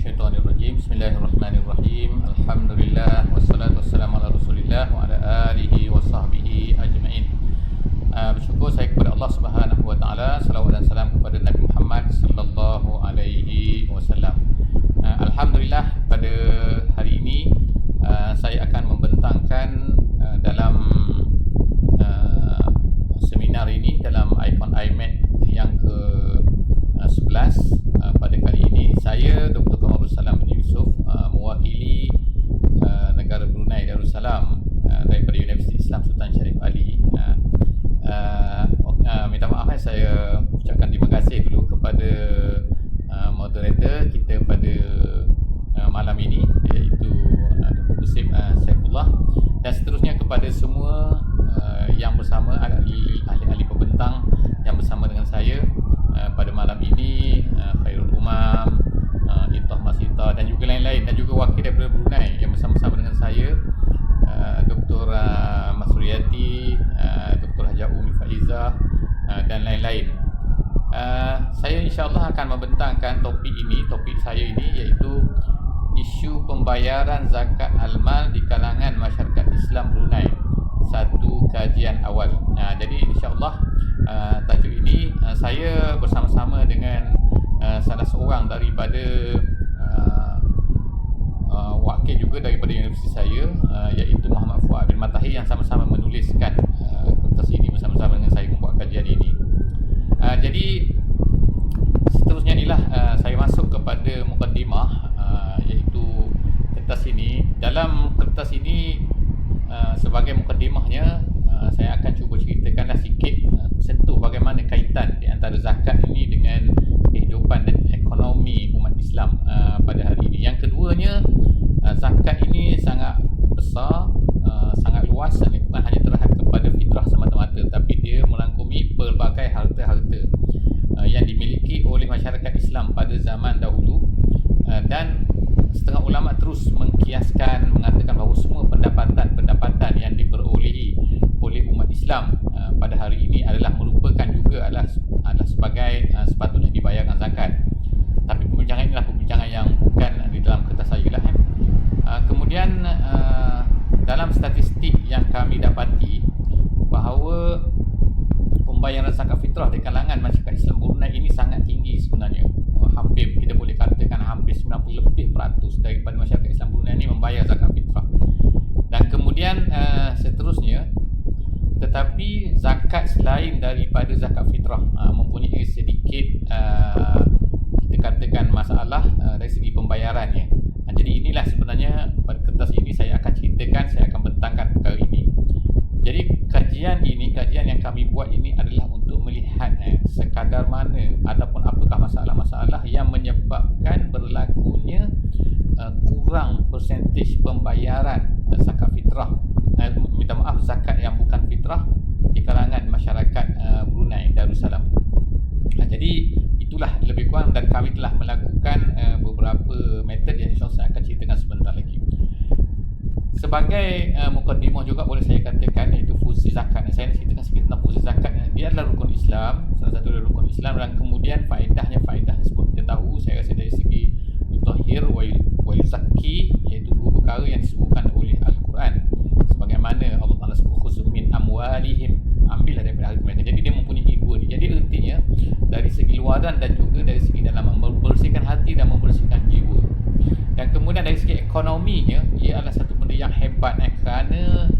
minasyaitonirrajim. Bismillahirrahmanirrahim. Alhamdulillah wassalatu wassalamu ala Rasulillah wa ala alihi wa sahbihi ajma'in. Bersyukur saya kepada Allah Subhanahu wa taala, salawat dan salam kepada Nabi Muhammad sallallahu alaihi wasallam. Alhamdulillah pada hari ini saya akan membentangkan dalam seminar ini dalam Icon IMED yang ke-11. Pada kali ini saya Dr. Qamarul Salam bin Yusuf mewakili negara Brunei Darussalam daripada Universiti Islam Sultan Syarif Ali. Minta maaf saya ucapkan terima kasih dulu kepada moderator kita pada malam ini, iaitu Dr. Hussein Saifullah, dan seterusnya kepada semua yang bersama ahli-ahli pembentang yang bersama dengan saya pada malam ini, Khairul Umam, Itah Masita dan juga lain-lain, dan juga wakil daripada Brunei yang bersama-sama dengan saya, Dr. Masriyati, Dr. Hajar Umi Faizah dan lain-lain. Saya insyaAllah akan membentangkan topik saya ini, iaitu isu pembayaran zakat al-mal di kalangan masyarakat Islam Brunei, satu kajian awal. Jadi insyaAllah tajuk ini saya bersama-sama dengan salah seorang daripada wakil juga daripada universiti saya, iaitu Muhammad Fuad bin Matahi, yang sama-sama menuliskan kertas ini bersama-sama dengan saya membuat kajian ini. Jadi seterusnya inilah saya masuk kepada mukadimah, iaitu kertas ini. Dalam kertas ini sebagai mukadimahnya, saya akan cuba ceritakanlah sikit, sentuh bagaimana kaitan di antara zakat ini dengan kehidupan dan ekonomi umat Islam pada hari ini. Yang keduanya, zakat ini sangat besar, sangat luas, dan bukan hanya terhad kepada fitrah semata-mata, tapi dia merangkumi pelbagai harta-harta yang dimiliki oleh masyarakat Islam pada zaman dahulu. Dan setengah ulama terus mengkiaskan, mengatakan bahawa semua pendapatan yang diperolehi oleh umat Islam pada hari ini adalah merupakan juga adalah sebagai sepatutnya dibayarkan zakat. Tapi perbincangan inilah perbincangan yang bukan di dalam kertas saya lah. Kemudian dalam statistik yang kami dapati bahawa pembayaran zakat fitrah di kalangan masyarakat Islam Brunei ini sangat tinggi sebenarnya. Hampir kita boleh katakan hampir 90% daripada masyarakat Islam Brunei ini membayar zakat fitrah. Dan kemudian seterusnya, tetapi zakat selain daripada zakat fitrah mempunyai sedikit kita katakan masalah dari segi pembayarannya. Jadi inilah sebenarnya pada kertas ini saya akan ceritakan, saya akan bentangkan perkara ini. Jadi kajian yang kami buat ini adalah untuk melihat sekadar mana ataupun apakah masalah-masalah yang menyebabkan berlakunya kurang persentase pembayaran zakat fitrah, minta maaf, zakat yang bukan fitrah di kalangan masyarakat Brunei Darussalam. Jadi itulah lebih kurang, dan kami telah melakukan beberapa metod yang insyaAllah saya akan ceritakan sebentar lagi. Sebagai mukadimah juga boleh saya katakan, iaitu fungsi zakat. Saya nak ceritakan sikit tentang fungsi zakat. Dia adalah rukun Islam, salah satu dari rukun Islam, dan kemudian faedahnya semua kita tahu. Saya rasa dari segi yutahhir wa yuzakki, iaitu dua perkara yang disebutkan oleh Al-Quran, sebagaimana Allah Taala sebut khudz min amwalihim, ambillah daripada harta mereka. Jadi dia mempunyai dua ni. Jadi ertinya dari segi luaran dan juga dari segi dalaman, membersihkan hati dan membersihkan jiwa. Dan kemudian dari segi ekonominya, ia adalah satu benda yang hebat, kerana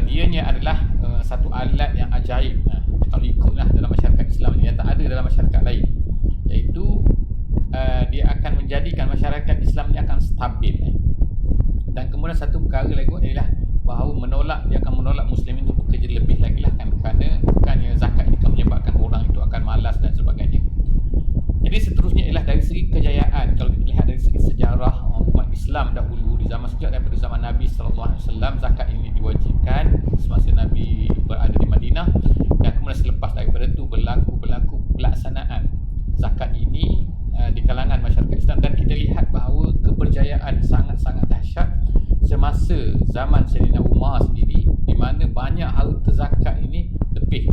dianya adalah satu alat yang ajaib, kalau ikutlah dalam masyarakat Islam ini, yang tak ada dalam masyarakat lain, iaitu dia akan menjadikan masyarakat Islam ini akan stabil. Dan kemudian satu perkara lagi adalah bahawa dia akan menolak Muslim itu bekerja lebih lagi lah, kerana bukannya zakat ini akan menyebabkan orang itu akan malas dan sebagainya. Jadi seterusnya ialah dari segi kejayaan. Kalau kita lihat dari segi sejarah umat Islam dahulu, di zaman sejak daripada zaman Nabi SAW, zakat ini diwajibkan semasa Nabi berada di Madinah, dan kemudian selepas daripada itu berlaku pelaksanaan zakat ini di kalangan masyarakat Islam. Dan kita lihat bahawa keberjayaan sangat-sangat dahsyat semasa zaman Sayyidina Umar sendiri, di mana banyak harta zakat ini lebih.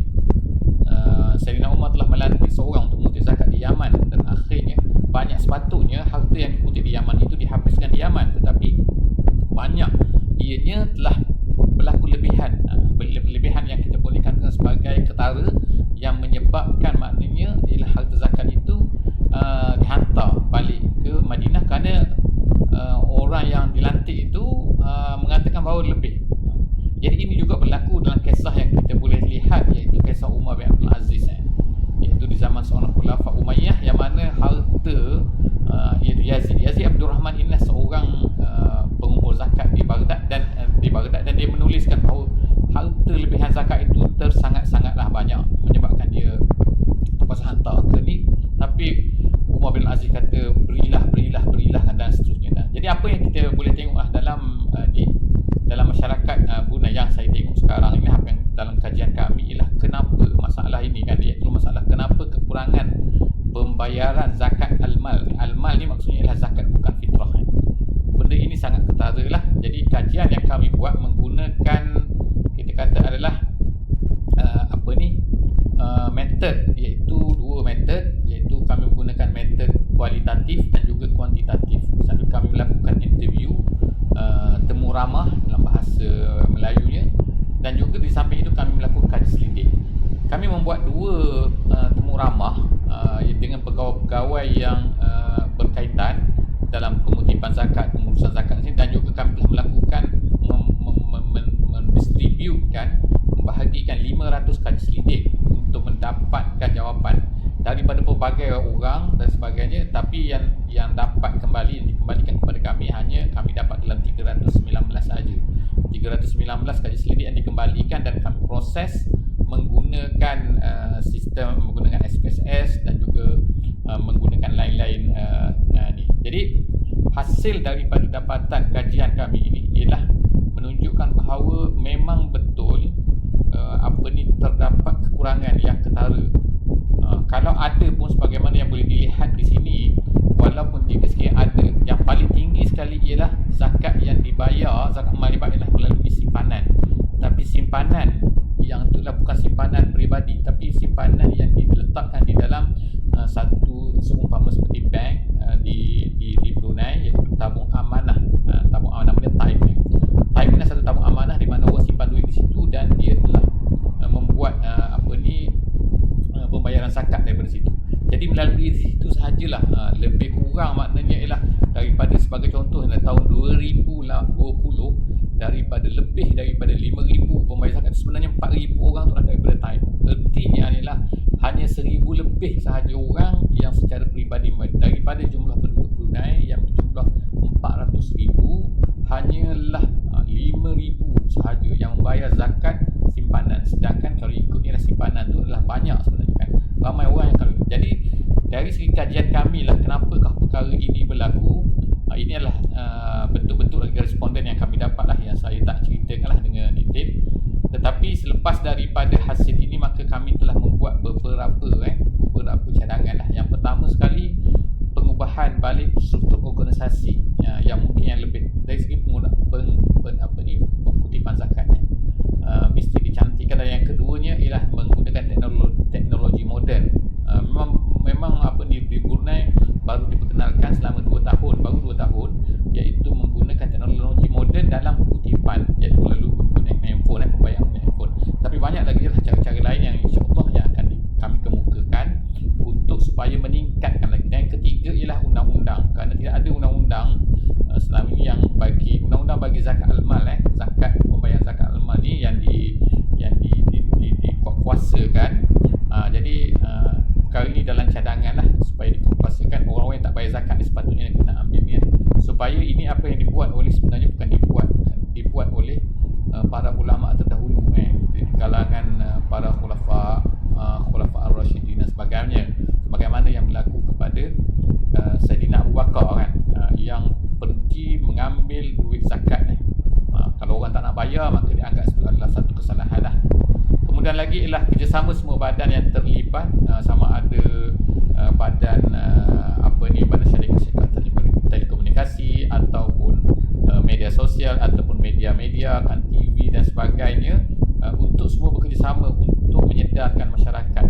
Sayyidina Umar telah melantik seorang untuk mengutip zakat di Yaman, dan akhirnya banyak sepatutnya harta yang diikuti di Yaman itu dihabiskan di Yaman, tetapi banyak ianya telah berlaku lebihan, lebihan yang kita boleh katakan sebagai ketara yang menyebabkan maknanya ialah harta zakat itu dihantar balik ke Madinah kerana orang yang dilantik itu mengatakan bahawa lebih. Jadi ini juga berlaku dalam kisah yang kita boleh lihat, iaitu kisah Umar bin Abdul Aziz, iaitu di zaman seorang khulafah Umayyah, yang mana harta iaitu Yazid Abdul Rahman inilah seorang pengumpul zakat di Baghdad dan dia menuliskan bahawa harta lebihan zakat itu sangat-sangatlah banyak, menyebabkan dia terpaksa hantar ke ni. Tapi Umar bin Aziz kata berilah dan seterusnya. Jadi apa yang kita boleh tengok dalam masyarakat Brunei yang saya tengok sekarang ini, apa yang dalam kajian kami ialah kenapa masalah ini kan, iaitu masalah kenapa kekurangan pembayaran zakat al-mal. Al-mal ni maksudnya ialah zakat bukan fitrah. Benda ini sangat ketara lah. Jadi kajian yang kami buat menggunakan, kita kata adalah metod, iaitu dua metod, iaitu kami menggunakan metod kualitatif dan juga kuantitatif. Sambil kami melakukan interview, temu ramah dalam bahasa Melayunya, dan juga di samping itu kami melakukan kaji selidik. Kami membuat dua temu ramah dengan pegawai-pegawai yang berkaitan dalam pengutipan zakat, pengurusan zakat ini, dan juga kami telah melakukan mendistributekan, membahagikan 500 kaji selidik untuk mendapatkan jawapan daripada pelbagai orang dan sebagainya. Tapi yang dapat dikembalikan kepada kami, hanya kami dapat dalam 319 saja. 319 kaji selidik yang dikembalikan dan kami proses menggunakan sistem, menggunakan SPSS dan juga menggunakan lain-lain ni. Jadi hasil daripada dapatan kajian kami ini ialah menunjukkan bahawa memang betul terdapat kekurangan yang ketara. Kalau ada pun sebagaimana yang boleh dilihat di sini, walaupun jika sekiranya ada, yang paling tinggi sekali ialah zakat yang dibayar, zakat mal ialah melalui simpanan. Tapi simpanan yang itulah bukan simpanan peribadi, tapi simpanan yang diletakkan di dalam satu seumpama seperti bank di Brunei, iaitu tabung amanah. Tabung amanah namanya Taib. Taib ni satu tabung amanah di mana orang simpan duit di situ, dan dia telah membuat pembayaran zakat daripada situ. Jadi melalui situ sahajalah, lebih kurang maknanya ialah daripada, sebagai contoh, tahun 2020 lebih daripada 5,000 pembayar zakat, sebenarnya 4,000 orang tu daripada Taib. Artinya adalah hanya 1,000 lebih sahaja orang yang secara peribadi daripada jumlah penduduk Brunei yang berjumlah 400,000, hanyalah 5,000 sahaja yang membayar zakat simpanan. Sedangkan kalau ikut ialah simpanan tu adalah banyak sebenarnya kan, ramai orang yang kalau. Jadi dari segi kajian kami lah kenapakah perkara ini berlaku. Ini adalah bentuk-bentuk lagi responden yang kami dapat lah, yang saya tak ceritakan lah dengan detail. Tetapi selepas daripada hasil ini, maka kami telah membuat beberapa cadangan lah. Yang pertama sekali, pengubahan balik struktur organisasi yang mungkin yang lebih dari segi pengutipan zakat mesti dicantikkan. Dan yang keduanya ialah menggunakan teknologi moden. Memang di Brunei baru diperkenalkan selama 2 tahun, iaitu menggunakan teknologi moden dalam pengutipan, iaitu melalui menggunakan handphone, pembayaran dengan handphone. Tapi banyak lagi cara-cara lain yang insya-Allah yang akan kami kemukakan untuk supaya meningkatkan lagi. Dan yang ketiga ialah undang-undang, kerana tidak ada undang-undang selama ini yang bagi undang-undang bagi zakat al-mal, zakat pembayaran zakat al-mal ni yang dikuasakan. Jadi perkara ini dalam cadangan lah, supaya dikuasakan orang-orang yang tak bayar zakat ni sepatutnya kena ambil ni. Supaya ini apa yang dibuat oleh, sebenarnya bukan dibuat oleh para ulama terdahulu di kalangan para khulafa ar-rasyidin dan sebagainya, sebagaimana yang berlaku kepada Saidina Abu Bakar kan, yang pergi mengambil duit zakat ni. Kalau orang tak nak bayar, maka dianggap itu adalah satu kesalahan lah. Kemudian lagi ialah kerjasama semua badan yang terlibat, sama ada badan badan syarikat telekomunikasi ataupun media sosial ataupun media-media kan, TV dan sebagainya, untuk semua bekerjasama untuk menyedarkan masyarakat.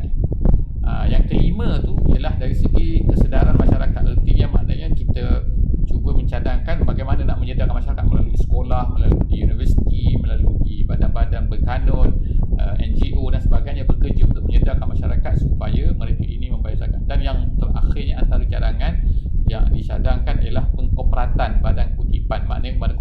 Yang kelima tu ialah dari segi kesedaran masyarakat. Artinya maknanya kita Badan Kutipan, maknanya Badan